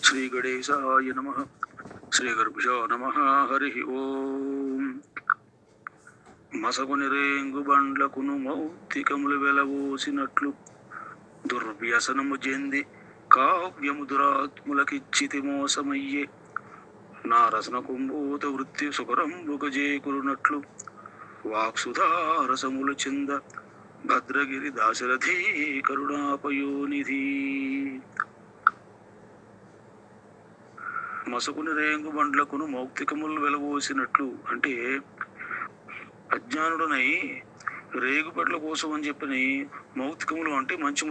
శ్రీ గణేశాయ నమః. శ్రీ గురుభ్యో నమః. హరి ఓం. మసగుని రేంగు బండ్లకును మౌక్తికములు వెలవోసినట్లు దుర్వ్యసనము చెంది కావ్యము దురాత్ములకిచ్చితి మోసమయ్యే నా రసన కుంభూత వృత్తి సుకరంబుక చేకురునట్లు వాక్సుధారసములు చింద భద్రగిరి దాశరథీ కరుణాపయోనిధి. మసకుని రేంగు బండ్లకును మౌక్తికములు వెలవోసినట్లు అంటే అజ్ఞానుడనై రేగుపట్ల కోసం అని చెప్పని మౌక్తికములు అంటే మంచి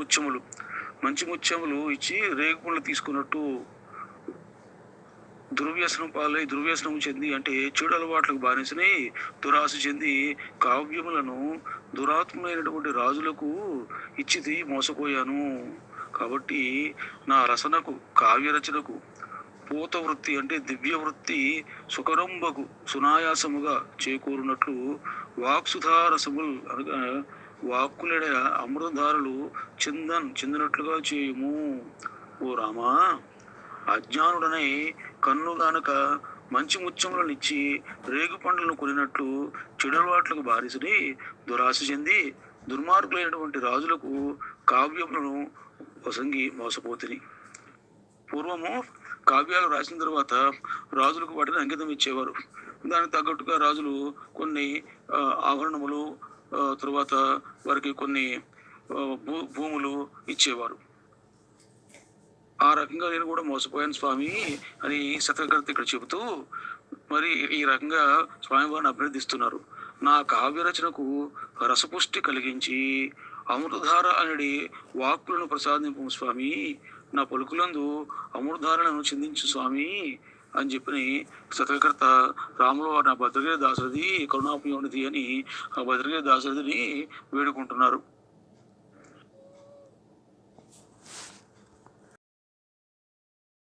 ముత్యములు ఇచ్చి రేగుపండ్లు తీసుకున్నట్టు దుర్వ్యసనం పాలై దుర్వ్యసనం చెంది అంటే చెడు అలవాట్లకు బానిసనై దురాశ చెంది కావ్యములను దురాత్మైనటువంటి రాజులకు ఇచ్చిది మోసపోయాను. కాబట్టి నా రసనకు కావ్య రచనకు పూత వృత్తి అంటే దివ్య వృత్తి సుకరంబకు సునాయాసముగా చేకూరునట్లు వాక్సుధారసముల్ అనగా వాక్కులెడ అమృతధారలు చెందినట్లుగా చేయుము. ఓ రామా, అజ్ఞానుడనై కన్ను గానక మంచి ముత్యములనిచ్చి రేగు పండ్లను కొనినట్లు చెడలవాట్లకు బారిసని దురాశ చెంది దుర్మార్గులైనటువంటి రాజులకు కావ్యములను వసంగి మోసపోతిని. పూర్వము కావ్యాలు రాసిన తర్వాత రాజులకు వాటిని అంకితం ఇచ్చేవారు. దానికి తగ్గట్టుగా రాజులు కొన్ని ఆభరణములు తర్వాత వారికి కొన్ని భూములు ఇచ్చేవారు. ఆ రకంగా నేను కూడా మోసపోయాను స్వామి అని శతకర్త ఇక్కడ చెబుతూ మరి ఈ రకంగా స్వామివారిని అభ్యర్థిస్తున్నారు. నా కావ్య రచనకు రసపుష్టి కలిగించి అమృతధార అనేది వాక్కులను ప్రసాదింపు స్వామి, నా పలుకులందు అమృతధారలను చిందించు స్వామి అని చెప్పి శతకర్త రాములు నా భద్రగిరి దాశరథి కరుణాపయోనిధి అని ఆ భద్రగిరి దాశరథిని వేడుకుంటున్నారు.